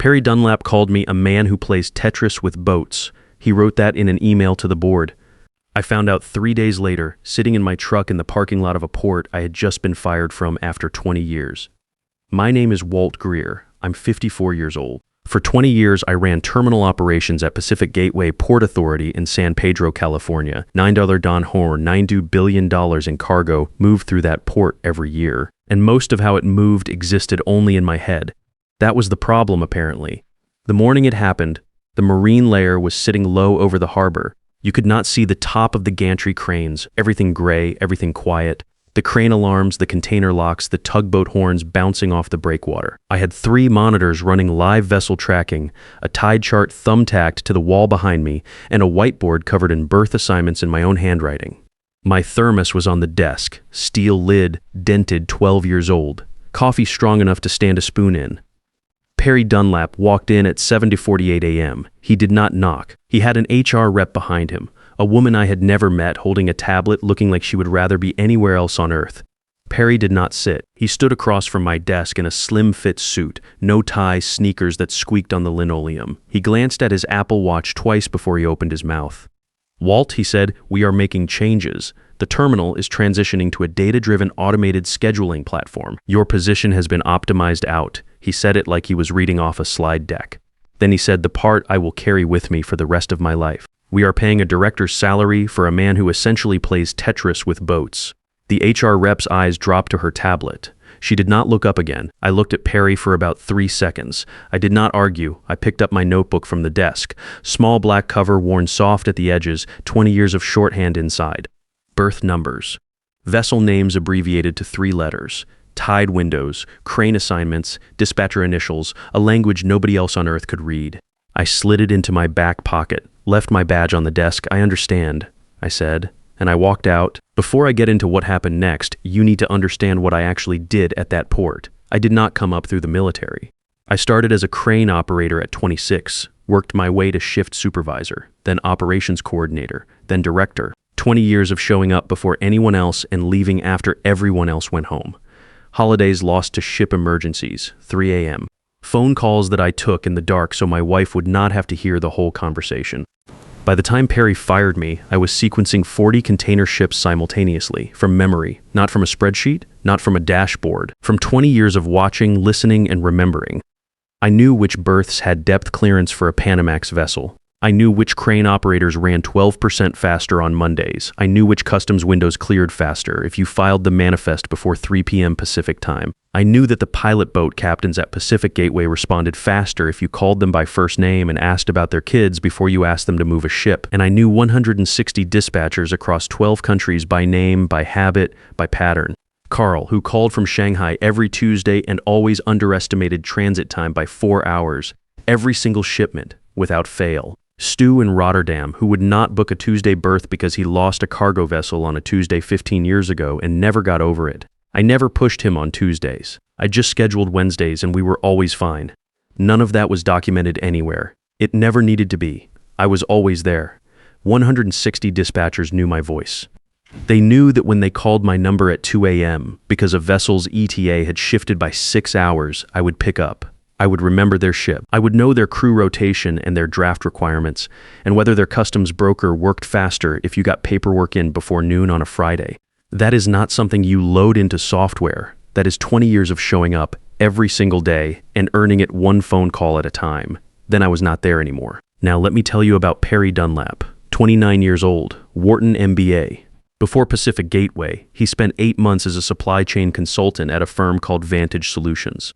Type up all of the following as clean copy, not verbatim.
Perry Dunlap called me a man who plays Tetris with boats. He wrote that in an email to the board. I found out 3 days later, sitting in my truck in the parking lot of a port I had just been fired from after 20 years. My name is Walt Greer. I'm 54 years old. For 20 years, I ran terminal operations at Pacific Gateway Port Authority in San Pedro, California. $9 Don Horn, $92 billion in cargo moved through that port every year. And most of how it moved existed only in my head. That was the problem, apparently. The morning it happened, the marine layer was sitting low over the harbor. You could not see the top of the gantry cranes, everything gray, everything quiet. The crane alarms, the container locks, the tugboat horns bouncing off the breakwater. I had 3 monitors running live vessel tracking, a tide chart thumbtacked to the wall behind me, and a whiteboard covered in berth assignments in my own handwriting. My thermos was on the desk, steel lid, dented, 12 years old. Coffee strong enough to stand a spoon in. Perry Dunlap walked in at 7:48 a.m. He did not knock. He had an HR rep behind him, a woman I had never met holding a tablet looking like she would rather be anywhere else on earth. Perry did not sit. He stood across from my desk in a slim-fit suit, no tie, sneakers that squeaked on the linoleum. He glanced at his Apple Watch twice before he opened his mouth. "Walt," he said, "we are making changes. The terminal is transitioning to a data-driven automated scheduling platform. Your position has been optimized out." He said it like he was reading off a slide deck. Then he said, "The part I will carry with me for the rest of my life. We are paying a director's salary for a man who essentially plays Tetris with boats." The HR rep's eyes dropped to her tablet. She did not look up again. I looked at Perry for about 3 seconds. I did not argue. I picked up my notebook from the desk. Small black cover worn soft at the edges, 20 years of shorthand inside. Berth numbers. Vessel names abbreviated to 3 letters. Tide windows, crane assignments, dispatcher initials, a language nobody else on earth could read. I slid it into my back pocket, left my badge on the desk. "I understand," I said, and I walked out. "Before I get into what happened next, you need to understand what I actually did at that port. I did not come up through the military. I started as a crane operator at 26, worked my way to shift supervisor, then operations coordinator, then director. 20 years of showing up before anyone else and leaving after everyone else went home. Holidays lost to ship emergencies, 3 a.m. Phone calls that I took in the dark so my wife would not have to hear the whole conversation. By the time Perry fired me, I was sequencing 40 container ships simultaneously, from memory, not from a spreadsheet, not from a dashboard, from 20 years of watching, listening, and remembering. I knew which berths had depth clearance for a Panamax vessel. I knew which crane operators ran 12% faster on Mondays. I knew which customs windows cleared faster if you filed the manifest before 3 p.m. Pacific time. I knew that the pilot boat captains at Pacific Gateway responded faster if you called them by first name and asked about their kids before you asked them to move a ship. And I knew 160 dispatchers across 12 countries by name, by habit, by pattern. Carl, who called from Shanghai every Tuesday and always underestimated transit time by 4 hours. Every single shipment, without fail. Stu in Rotterdam, who would not book a Tuesday berth because he lost a cargo vessel on a Tuesday 15 years ago and never got over it. I never pushed him on Tuesdays. I just scheduled Wednesdays and we were always fine. None of that was documented anywhere. It never needed to be. I was always there. 160 dispatchers knew my voice. They knew that when they called my number at 2 a.m., because a vessel's ETA had shifted by 6 hours, I would pick up. I would remember their ship. I would know their crew rotation and their draft requirements, and whether their customs broker worked faster if you got paperwork in before noon on a Friday. That is not something you load into software. That is 20 years of showing up every single day and earning it one phone call at a time. Then I was not there anymore. Now let me tell you about Perry Dunlap, 29 years old, Wharton MBA. Before Pacific Gateway, he spent 8 months as a supply chain consultant at a firm called Vantage Solutions.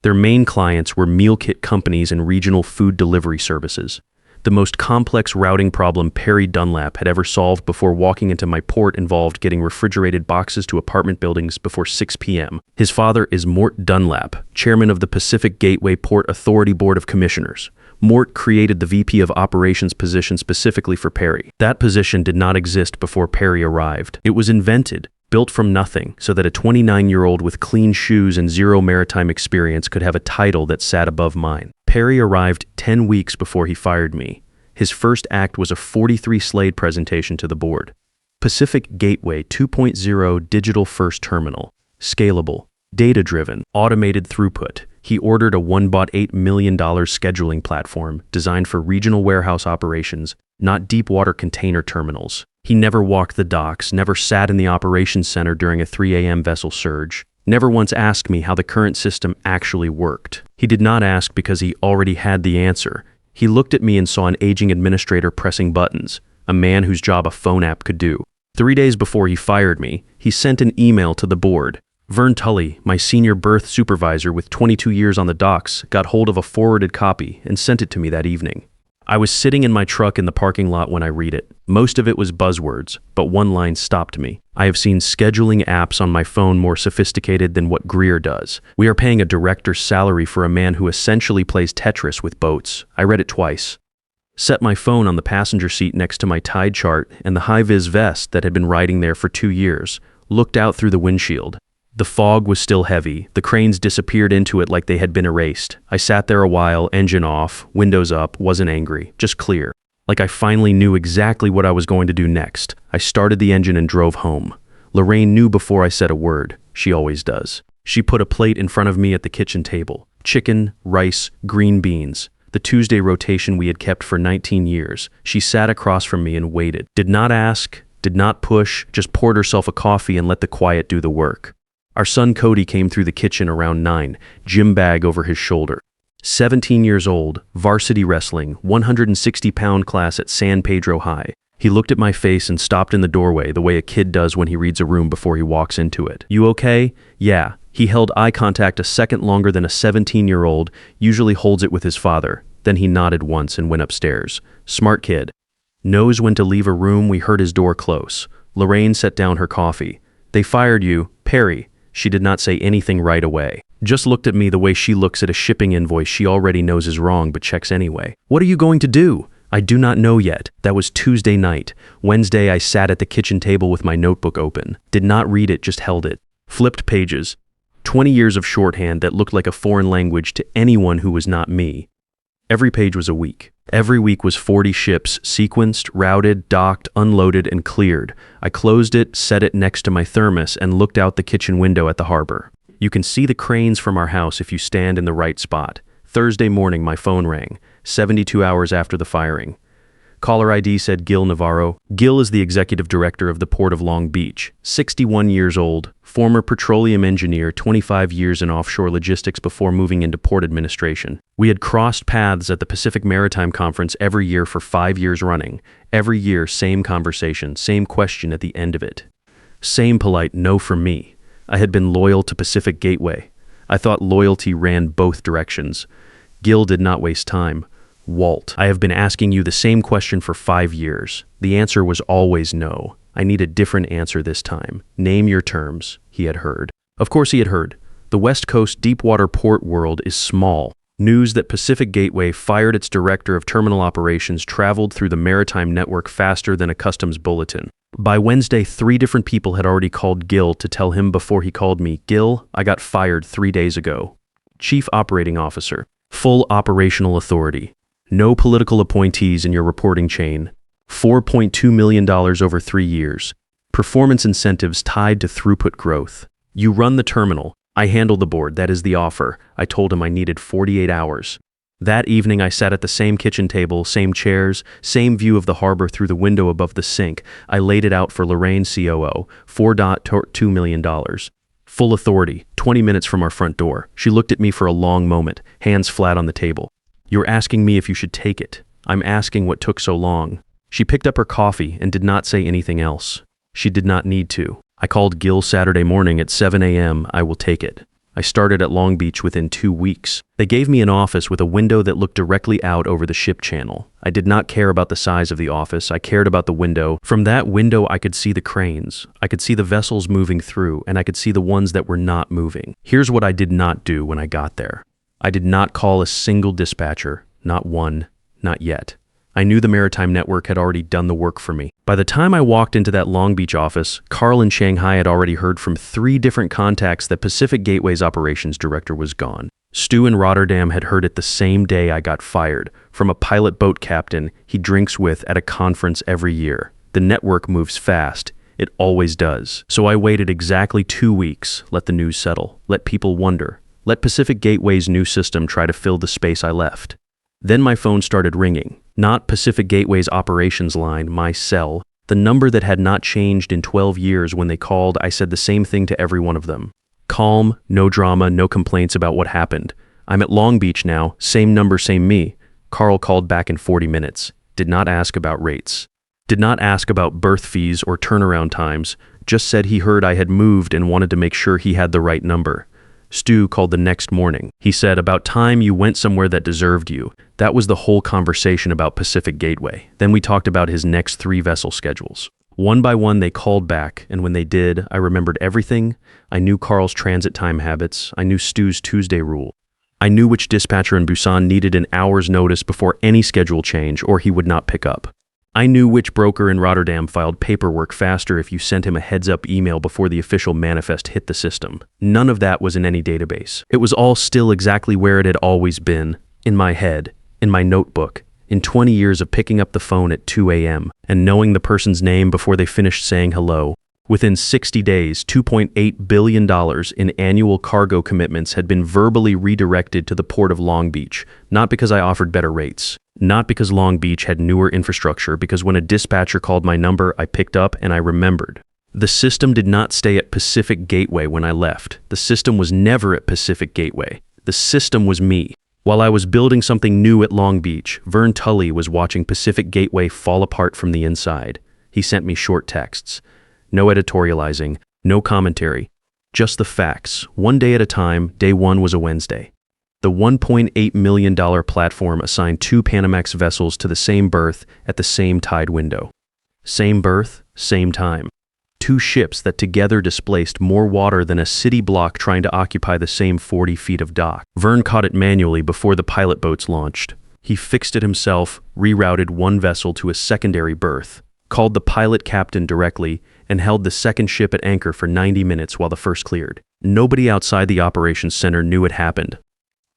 Their main clients were meal kit companies and regional food delivery services. The most complex routing problem Perry Dunlap had ever solved before walking into my port involved getting refrigerated boxes to apartment buildings before 6 p.m. His father is Mort Dunlap, chairman of the Pacific Gateway Port Authority Board of Commissioners. Mort created the VP of Operations position specifically for Perry. That position did not exist before Perry arrived. It was invented, built from nothing, so that a 29-year-old with clean shoes and zero maritime experience could have a title that sat above mine. Perry arrived 10 weeks before he fired me. His first act was a 43-slide presentation to the board. Pacific Gateway 2.0 Digital First Terminal. Scalable, data-driven, automated throughput, He ordered a $1.8 million scheduling platform designed for regional warehouse operations, not deep-water container terminals. He never walked the docks, never sat in the operations center during a 3 a.m. vessel surge, never once asked me how the current system actually worked. He did not ask because he already had the answer. He looked at me and saw an aging administrator pressing buttons, a man whose job a phone app could do. 3 days before he fired me, he sent an email to the board. Vern Tully, my senior berth supervisor with 22 years on the docks, got hold of a forwarded copy and sent it to me that evening. I was sitting in my truck in the parking lot when I read it. Most of it was buzzwords, but one line stopped me. I have seen scheduling apps on my phone more sophisticated than what Greer does. We are paying a director's salary for a man who essentially plays Tetris with boats. I read it twice. Set my phone on the passenger seat next to my tide chart and the high-vis vest that had been riding there for 2 years. Looked out through the windshield. The fog was still heavy. The cranes disappeared into it like they had been erased. I sat there a while, engine off, windows up, wasn't angry, just clear. Like I finally knew exactly what I was going to do next. I started the engine and drove home. Lorraine knew before I said a word. She always does. She put a plate in front of me at the kitchen table. Chicken, rice, green beans. The Tuesday rotation we had kept for 19 years. She sat across from me and waited. Did not ask, did not push, just poured herself a coffee and let the quiet do the work. Our son Cody came through the kitchen around 9, gym bag over his shoulder. 17 years old, varsity wrestling, 160-pound class at San Pedro High. He looked at my face and stopped in the doorway the way a kid does when he reads a room before he walks into it. You okay? Yeah. He held eye contact a second longer than a 17-year-old usually holds it with his father. Then he nodded once and went upstairs. Smart kid. Knows when to leave a room. We heard his door close. Lorraine set down her coffee. They fired you, Perry. She did not say anything right away. Just looked at me the way she looks at a shipping invoice she already knows is wrong but checks anyway. What are you going to do? I do not know yet. That was Tuesday night. Wednesday I sat at the kitchen table with my notebook open. Did not read it, just held it. Flipped pages. 20 years of shorthand that looked like a foreign language to anyone who was not me. Every page was a week. Every week was 40 ships, sequenced, routed, docked, unloaded, and cleared. I closed it, set it next to my thermos, and looked out the kitchen window at the harbor. You can see the cranes from our house if you stand in the right spot. Thursday morning, my phone rang, 72 hours after the firing. Caller ID said Gil Navarro. Gil is the executive director of the Port of Long Beach, 61 years old, former petroleum engineer, 25 years in offshore logistics before moving into port administration. We had crossed paths at the Pacific Maritime Conference every year for 5 years running. Every year, same conversation, same question at the end of it. Same polite no from me. I had been loyal to Pacific Gateway. I thought loyalty ran both directions. Gil did not waste time. Walt, I have been asking you the same question for 5 years. The answer was always no. I need a different answer this time. Name your terms, he had heard. Of course he had heard. The West Coast deepwater port world is small. News that Pacific Gateway fired its director of terminal operations traveled through the maritime network faster than a customs bulletin. By Wednesday, 3 different people had already called Gil to tell him before he called me, Gil, I got fired 3 days ago. Chief Operating Officer. Full operational authority. No political appointees in your reporting chain. $4.2 million over 3 years. Performance incentives tied to throughput growth. You run the terminal. I handle the board. That is the offer. I told him I needed 48 hours. That evening I sat at the same kitchen table, same chairs, same view of the harbor through the window above the sink. I laid it out for Lorraine, COO, $4.2 million. Full authority, 20 minutes from our front door. She looked at me for a long moment, hands flat on the table. You're asking me if you should take it. I'm asking what took so long. She picked up her coffee and did not say anything else. She did not need to. I called Gil Saturday morning at 7 a.m. I will take it. I started at Long Beach within 2 weeks. They gave me an office with a window that looked directly out over the ship channel. I did not care about the size of the office. I cared about the window. From that window, I could see the cranes. I could see the vessels moving through, and I could see the ones that were not moving. Here's what I did not do when I got there. I did not call a single dispatcher, not one, not yet. I knew the Maritime Network had already done the work for me. By the time I walked into that Long Beach office, Carl in Shanghai had already heard from 3 different contacts that Pacific Gateway's operations director was gone. Stu in Rotterdam had heard it the same day I got fired, from a pilot boat captain he drinks with at a conference every year. The network moves fast. It always does. So I waited exactly 2 weeks, let the news settle, let people wonder. Let Pacific Gateway's new system try to fill the space I left. Then my phone started ringing. Not Pacific Gateway's operations line, my cell. The number that had not changed in 12 years. When they called, I said the same thing to every one of them. Calm, no drama, no complaints about what happened. I'm at Long Beach now, same number, same me. Carl called back in 40 minutes. Did not ask about rates. Did not ask about berth fees or turnaround times. Just said he heard I had moved and wanted to make sure he had the right number. Stu called the next morning. He said, about time you went somewhere that deserved you. That was the whole conversation about Pacific Gateway. Then we talked about his next 3 vessel schedules. One by one they called back, and when they did, I remembered everything. I knew Carl's transit time habits. I knew Stu's Tuesday rule. I knew which dispatcher in Busan needed an hour's notice before any schedule change or he would not pick up. I knew which broker in Rotterdam filed paperwork faster if you sent him a heads-up email before the official manifest hit the system. None of that was in any database. It was all still exactly where it had always been, in my head, in my notebook, in 20 years of picking up the phone at 2 a.m. and knowing the person's name before they finished saying hello. Within 60 days, $2.8 billion in annual cargo commitments had been verbally redirected to the port of Long Beach, not because I offered better rates, not because Long Beach had newer infrastructure, because when a dispatcher called my number, I picked up and I remembered. The system did not stay at Pacific Gateway when I left. The system was never at Pacific Gateway. The system was me. While I was building something new at Long Beach, Vern Tully was watching Pacific Gateway fall apart from the inside. He sent me short texts. No editorializing, no commentary, just the facts. One day at a time. Day 1 was a Wednesday. The $1.8 million platform assigned 2 Panamax vessels to the same berth at the same tide window. Same berth, same time. 2 ships that together displaced more water than a city block trying to occupy the same 40 feet of dock. Vern caught it manually before the pilot boats launched. He fixed it himself, rerouted one vessel to a secondary berth, called the pilot captain directly, and held the second ship at anchor for 90 minutes while the first cleared. Nobody outside the operations center knew it happened.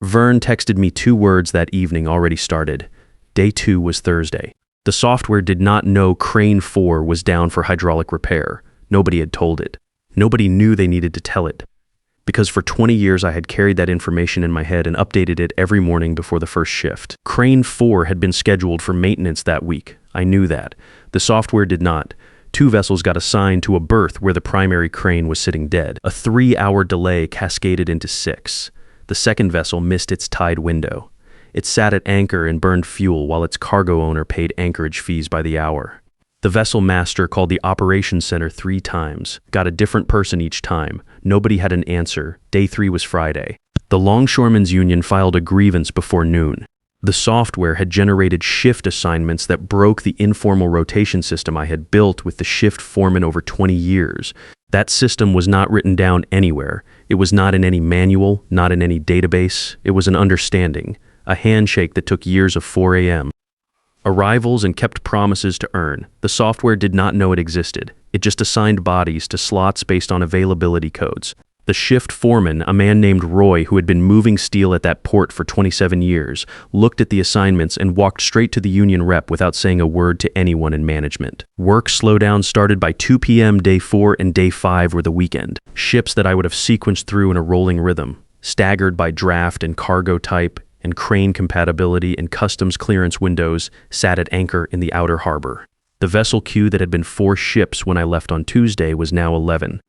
Vern texted me 2 words that evening already started. Day 2 was Thursday. The software did not know Crane 4 was down for hydraulic repair. Nobody had told it. Nobody knew they needed to tell it. Because for 20 years I had carried that information in my head and updated it every morning before the first shift. Crane 4 had been scheduled for maintenance that week. I knew that. The software did not. 2 vessels got assigned to a berth where the primary crane was sitting dead. A 3-hour delay cascaded into 6. The second vessel missed its tide window. It sat at anchor and burned fuel while its cargo owner paid anchorage fees by the hour. The vessel master called the operations center 3 times, got a different person each time. Nobody had an answer. Day 3 was Friday. The Longshoremen's Union filed a grievance before noon. The software had generated shift assignments that broke the informal rotation system I had built with the shift foreman over 20 years. That system was not written down anywhere. It was not in any manual, not in any database. It was an understanding, a handshake that took years of 4 a.m. Arrivals and kept promises to earn. The software did not know it existed. It just assigned bodies to slots based on availability codes. The shift foreman, a man named Roy who had been moving steel at that port for 27 years, looked at the assignments and walked straight to the union rep without saying a word to anyone in management. Work slowdown started by 2 p.m. Day 4 and Day 5 were the weekend. Ships that I would have sequenced through in a rolling rhythm, staggered by draft and cargo type and crane compatibility and customs clearance windows, sat at anchor in the outer harbor. The vessel queue that had been 4 ships when I left on Tuesday was now 11.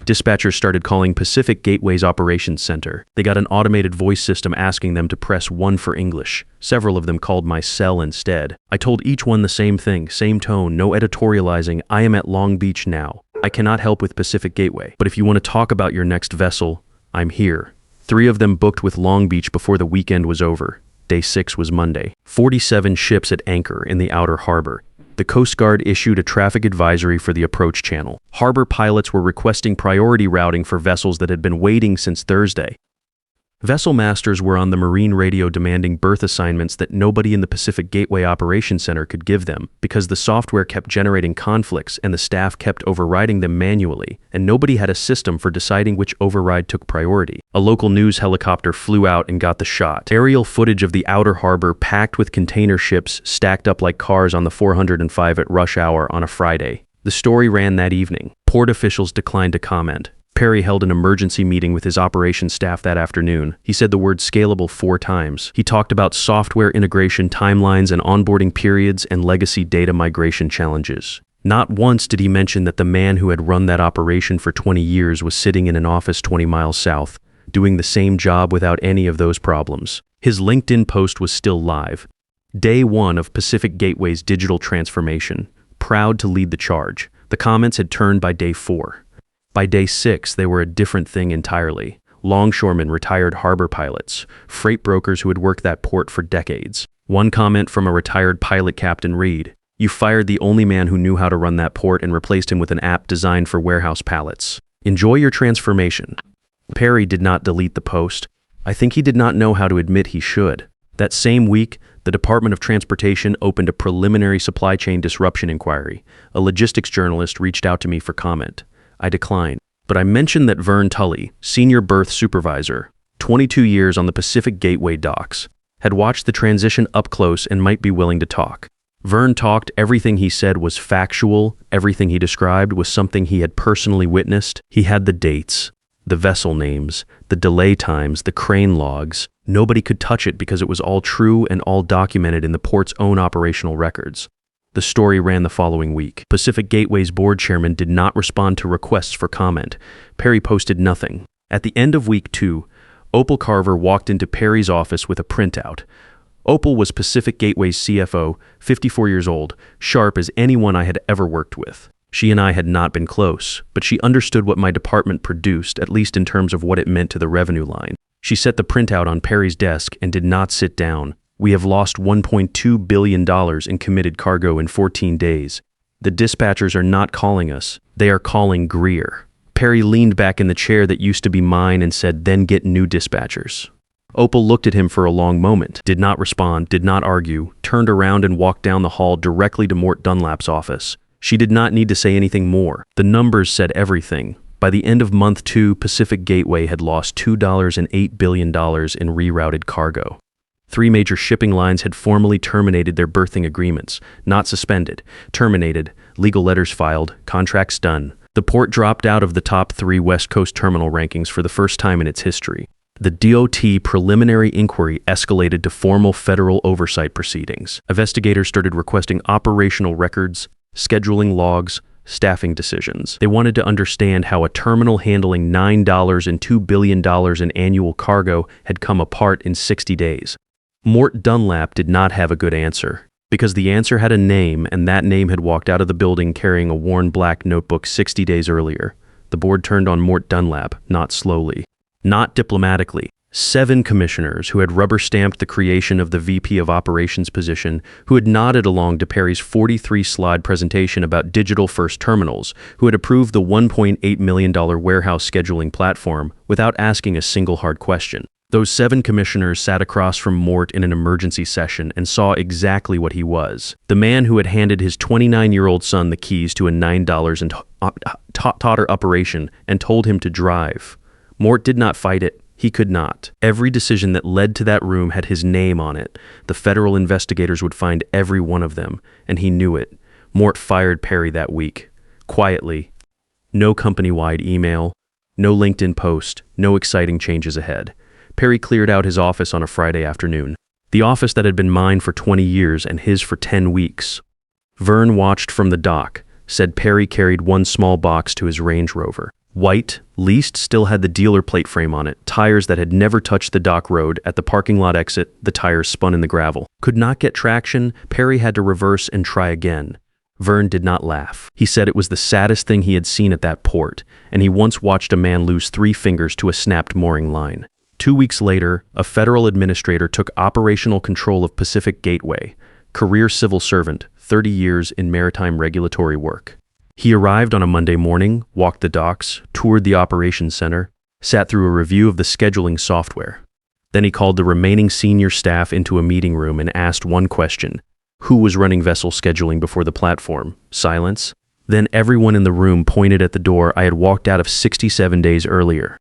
Dispatchers started calling Pacific Gateway's operations center. They got an automated voice system asking them to press 1 for English. Several of them called my cell instead. I told each one the same thing, same tone, no editorializing. I am at Long Beach now. I cannot help with Pacific Gateway, but if you want to talk about your next vessel, I'm here. 3 of them booked with Long Beach before the weekend was over. Day 6 was Monday. 47 ships at anchor in the outer harbor. The Coast Guard issued a traffic advisory for the approach channel. Harbor pilots were requesting priority routing for vessels that had been waiting since Thursday. Vessel masters were on the marine radio demanding berth assignments that nobody in the Pacific Gateway Operations Center could give them because the software kept generating conflicts and the staff kept overriding them manually, and nobody had a system for deciding which override took priority. A local news helicopter flew out and got the shot. Aerial footage of the outer harbor packed with container ships stacked up like cars on the 405 at rush hour on a Friday. The story ran that evening. Port officials declined to comment. Perry held an emergency meeting with his operations staff that afternoon. He said the word scalable 4 times. He talked about software integration timelines and onboarding periods and legacy data migration challenges. Not once did he mention that the man who had run that operation for 20 years was sitting in an office 20 miles south, doing the same job without any of those problems. His LinkedIn post was still live. Day 1 of Pacific Gateway's digital transformation. Proud to lead the charge. The comments had turned by day 4. By day 6, they were a different thing entirely. Longshoremen, retired harbor pilots, freight brokers who had worked that port for decades. One comment from a retired pilot captain read, "You fired the only man who knew how to run that port and replaced him with an app designed for warehouse pallets. Enjoy your transformation." Perry did not delete the post. I think he did not know how to admit he should. That same week, the Department of Transportation opened a preliminary supply chain disruption inquiry. A logistics journalist reached out to me for comment. I declined, but I mentioned that Vern Tully, senior berth supervisor, 22 years on the Pacific Gateway docks, had watched the transition up close and might be willing to talk. Vern talked. Everything he said was factual. Everything he described was something he had personally witnessed. He had the dates, the vessel names, the delay times, the crane logs. Nobody could touch it because it was all true and all documented in the port's own operational records. The story ran the following week. Pacific Gateway's board chairman did not respond to requests for comment. Perry posted nothing. At the end of week 2, Opal Carver walked into Perry's office with a printout. Opal was Pacific Gateway's CFO, 54 years old, sharp as anyone I had ever worked with. She and I had not been close, but she understood what my department produced, at least in terms of what it meant to the revenue line. She set the printout on Perry's desk and did not sit down. "We have lost $1.2 billion in committed cargo in 14 days. The dispatchers are not calling us. They are calling Greer." Perry leaned back in the chair that used to be mine and said, "Then get new dispatchers." Opal looked at him for a long moment, did not respond, did not argue, turned around and walked down the hall directly to Mort Dunlap's office. She did not need to say anything more. The numbers said everything. By the end of month 2, Pacific Gateway had lost $2.8 billion in rerouted cargo. 3 major shipping lines had formally terminated their berthing agreements, not suspended, terminated, legal letters filed, contracts done. The port dropped out of the top 3 West Coast terminal rankings for the first time in its history. The DOT preliminary inquiry escalated to formal federal oversight proceedings. Investigators started requesting operational records, scheduling logs, staffing decisions. They wanted to understand how a terminal handling $9 and $2 billion in annual cargo had come apart in 60 days. Mort Dunlap did not have a good answer, because the answer had a name, and that name had walked out of the building carrying a worn black notebook 60 days earlier. The board turned on Mort Dunlap, not slowly, not diplomatically. 7 commissioners who had rubber-stamped the creation of the VP of Operations position, who had nodded along to Perry's 43-slide presentation about digital-first terminals, who had approved the $1.8 million warehouse scheduling platform without asking a single hard question. Those 7 commissioners sat across from Mort in an emergency session and saw exactly what he was. The man who had handed his 29-year-old son the keys to a $9 and totter operation and told him to drive. Mort did not fight it. He could not. Every decision that led to that room had his name on it. The federal investigators would find every one of them, and he knew it. Mort fired Perry that week. Quietly. No company-wide email, no LinkedIn post, no exciting changes ahead. Perry cleared out his office on a Friday afternoon. The office that had been mine for 20 years and his for 10 weeks. Vern watched from the dock, said Perry carried one small box to his Range Rover. White, leased, still had the dealer plate frame on it, tires that had never touched the dock road. At the parking lot exit, the tires spun in the gravel. Could not get traction, Perry had to reverse and try again. Vern did not laugh. He said it was the saddest thing he had seen at that port, and he once watched a man lose 3 fingers to a snapped mooring line. 2 weeks later, a federal administrator took operational control of Pacific Gateway, career civil servant, 30 years in maritime regulatory work. He arrived on a Monday morning, walked the docks, toured the operations center, sat through a review of the scheduling software. Then he called the remaining senior staff into a meeting room and asked one question. Who was running vessel scheduling before the platform? Silence. Then everyone in the room pointed at the door I had walked out of 67 days earlier.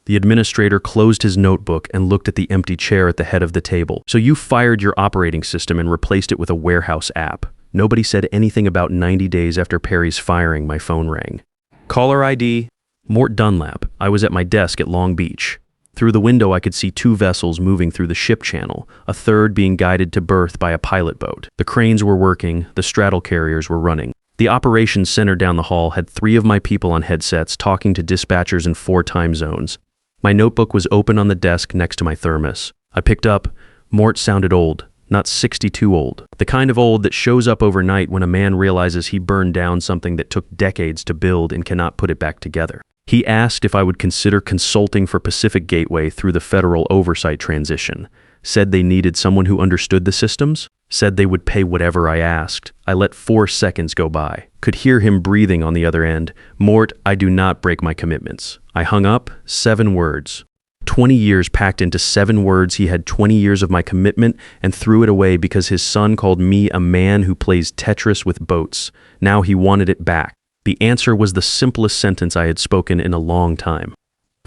The administrator closed his notebook and looked at the empty chair at the head of the table. So you fired your operating system and replaced it with a warehouse app. Nobody said anything about 90 days after Perry's firing. My phone rang. Caller ID. Mort Dunlap. I was at my desk at Long Beach. Through the window I could see 2 vessels moving through the ship channel, a third being guided to berth by a pilot boat. The cranes were working, the straddle carriers were running. The operations center down the hall had 3 of my people on headsets talking to dispatchers in 4 time zones. My notebook was open on the desk next to my thermos. I picked up. Mort sounded old, not 62 old. The kind of old that shows up overnight when a man realizes he burned down something that took decades to build and cannot put it back together. He asked if I would consider consulting for Pacific Gateway through the federal oversight transition. Said they needed someone who understood the systems. Said they would pay whatever I asked. I let 4 seconds go by. Could hear him breathing on the other end. Mort, I do not break my commitments. I hung up. 7 words. 20 years packed into 7 words. He had 20 years of my commitment and threw it away because his son called me a man who plays Tetris with boats. Now he wanted it back. The answer was the simplest sentence I had spoken in a long time.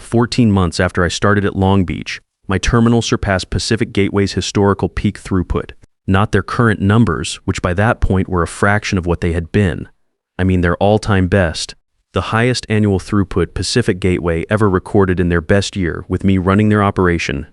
14 months after I started at Long Beach, my terminal surpassed Pacific Gateway's historical peak throughput. Not their current numbers, which by that point were a fraction of what they had been. I mean their all-time best. The highest annual throughput Pacific Gateway ever recorded in their best year, with me running their operation.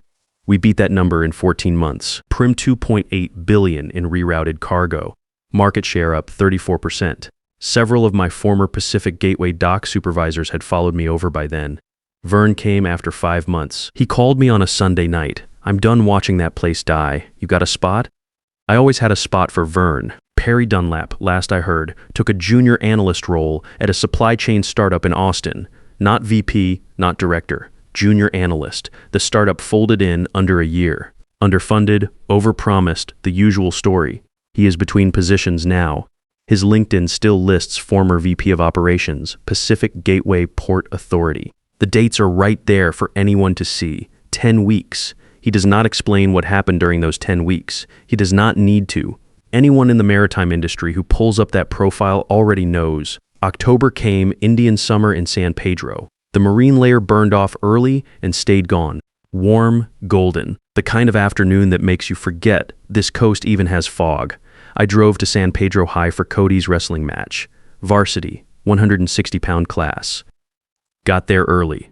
We beat that number in 14 months. Prim 2.8 billion in rerouted cargo. Market share up 34%. Several of my former Pacific Gateway dock supervisors had followed me over by then. Vern came after 5 months. He called me on a Sunday night. I'm done watching that place die. You got a spot? I always had a spot for Vern. Perry Dunlap, last I heard, took a junior analyst role at a supply chain startup in Austin. Not VP, not director. Junior analyst. The startup folded in under a year. Underfunded, overpromised, the usual story. He is between positions now. His LinkedIn still lists former VP of Operations, Pacific Gateway Port Authority. The dates are right there for anyone to see. 10 weeks. He does not explain what happened during those 10 weeks. He does not need to. Anyone in the maritime industry who pulls up that profile already knows. October came, Indian summer in San Pedro. The marine layer burned off early and stayed gone. Warm, golden. The kind of afternoon that makes you forget this coast even has fog. I drove to San Pedro High for Cody's wrestling match. Varsity, 160-pound class. Got there early.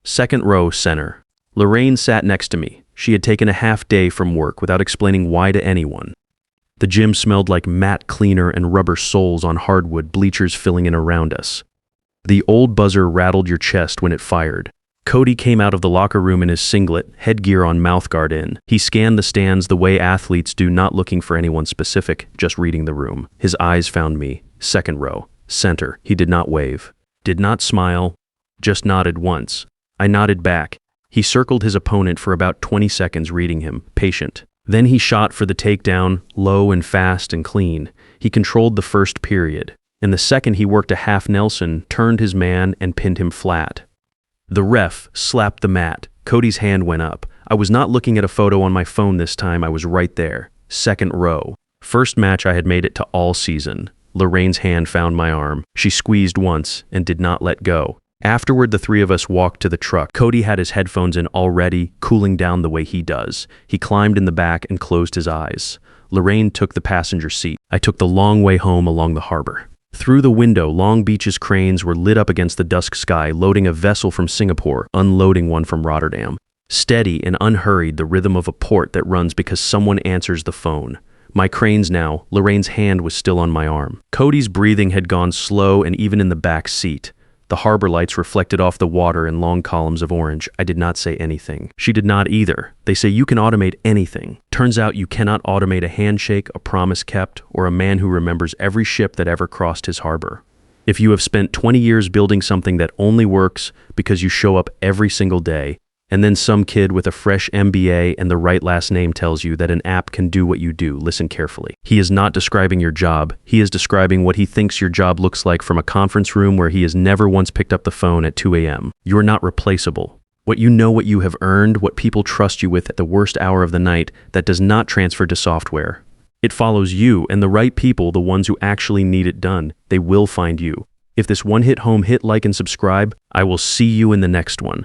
2nd row, center. Lorraine sat next to me. She had taken a half day from work without explaining why to anyone. The gym smelled like matte cleaner and rubber soles on hardwood, bleachers filling in around us. The old buzzer rattled your chest when it fired. Cody came out of the locker room in his singlet, headgear on, mouthguard in. He scanned the stands the way athletes do, not looking for anyone specific, just reading the room. His eyes found me. 2nd row, center. He did not wave. Did not smile. Just nodded once. I nodded back. He circled his opponent for about 20 seconds, reading him, patient. Then he shot for the takedown, low and fast and clean. He controlled the first period. In the second, he worked a half Nelson, turned his man, and pinned him flat. The ref slapped the mat. Cody's hand went up. I was not looking at a photo on my phone this time. I was right there. 2nd row. First match I had made it to all season. Lorraine's hand found my arm. She squeezed once and did not let go. Afterward, the 3 of us walked to the truck. Cody had his headphones in already, cooling down the way he does. He climbed in the back and closed his eyes. Lorraine took the passenger seat. I took the long way home along the harbor. Through the window, Long Beach's cranes were lit up against the dusk sky, loading a vessel from Singapore, unloading one from Rotterdam. Steady and unhurried, the rhythm of a port that runs because someone answers the phone. My cranes now. Lorraine's hand was still on my arm. Cody's breathing had gone slow, and even in the back seat. The harbor lights reflected off the water in long columns of orange. I did not say anything. She did not either. They say you can automate anything. Turns out you cannot automate a handshake, a promise kept, or a man who remembers every ship that ever crossed his harbor. If you have spent 20 years building something that only works because you show up every single day, and then some kid with a fresh MBA and the right last name tells you that an app can do what you do, listen carefully. He is not describing your job. He is describing what he thinks your job looks like from a conference room where he has never once picked up the phone at 2 a.m. You're not replaceable. What you have earned, what people trust you with at the worst hour of the night, that does not transfer to software. It follows you and the right people, the ones who actually need it done. They will find you. If this one hit home, hit like and subscribe. I will see you in the next one.